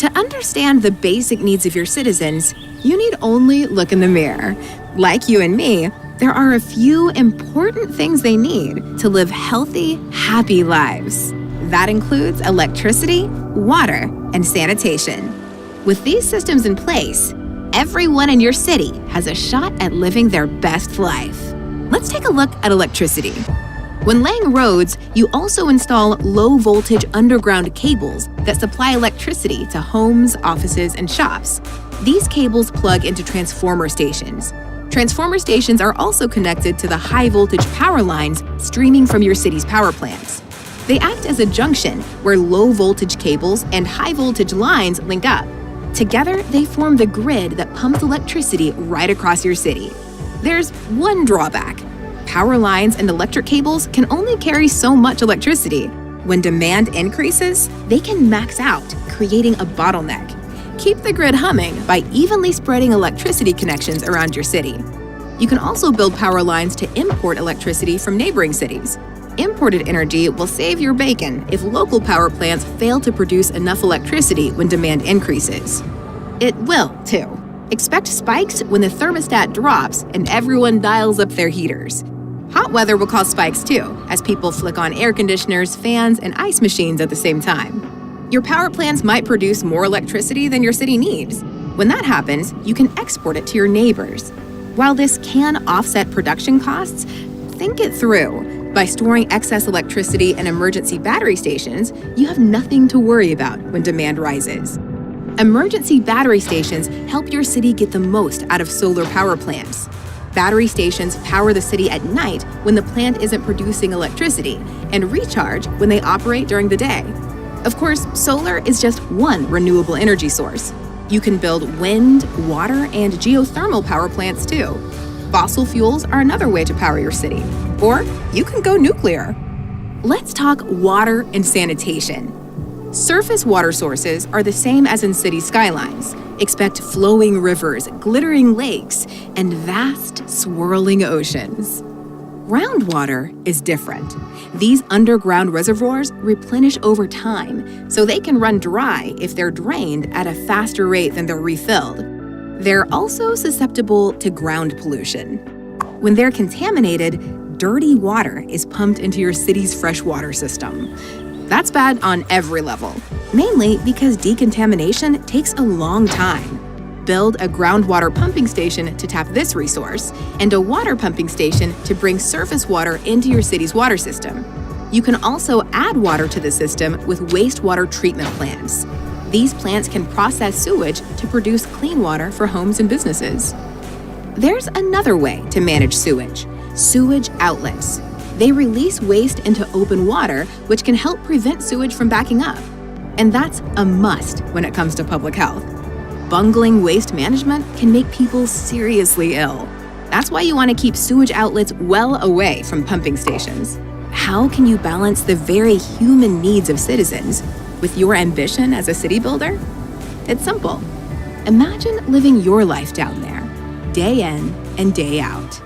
To understand the basic needs of your citizens, you need only look in the mirror. Like you and me, there are a few important things they need to live healthy, happy lives. That includes electricity, water, and sanitation. With these systems in place, everyone in your city has a shot at living their best life. Let's take a look at electricity. When laying roads, you also install low-voltage underground cables that supply electricity to homes, offices, and shops. These cables plug into transformer stations. Transformer stations are also connected to the high-voltage power lines streaming from your city's power plants. They act as a junction where low-voltage cables and high-voltage lines link up. Together, they form the grid that pumps electricity right across your city. There's one drawback. Power lines and electric cables can only carry so much electricity. When demand increases, they can max out, creating a bottleneck. Keep the grid humming by evenly spreading electricity connections around your city. You can also build power lines to import electricity from neighboring cities. Imported energy will save your bacon if local power plants fail to produce enough electricity when demand increases. It will, too. Expect spikes when the thermostat drops and everyone dials up their heaters. Hot weather will cause spikes too, as people flick on air conditioners, fans, and ice machines at the same time. Your power plants might produce more electricity than your city needs. When that happens, you can export it to your neighbors. While this can offset production costs, think it through. By storing excess electricity in emergency battery stations, you have nothing to worry about when demand rises. Emergency battery stations help your city get the most out of solar power plants. Battery stations power the city at night when the plant isn't producing electricity and recharge when they operate during the day. Of course, solar is just one renewable energy source. You can build wind, water, and geothermal power plants too. Fossil fuels are another way to power your city. Or you can go nuclear. Let's talk water and sanitation. Surface water sources are the same as in city skylines. Expect flowing rivers, glittering lakes, and vast, swirling oceans. Groundwater is different. These underground reservoirs replenish over time, so they can run dry if they're drained at a faster rate than they're refilled. They're also susceptible to ground pollution. When they're contaminated, dirty water is pumped into your city's freshwater system. That's bad on every level, mainly because decontamination takes a long time. Build a groundwater pumping station to tap this resource, and a water pumping station to bring surface water into your city's water system. You can also add water to the system with wastewater treatment plants. These plants can process sewage to produce clean water for homes and businesses. There's another way to manage sewage: sewage outlets. They release waste into open water, which can help prevent sewage from backing up. And that's a must when it comes to public health. Bungling waste management can make people seriously ill. That's why you want to keep sewage outlets well away from pumping stations. How can you balance the very human needs of citizens with your ambition as a city builder? It's simple. Imagine living your life down there, day in and day out.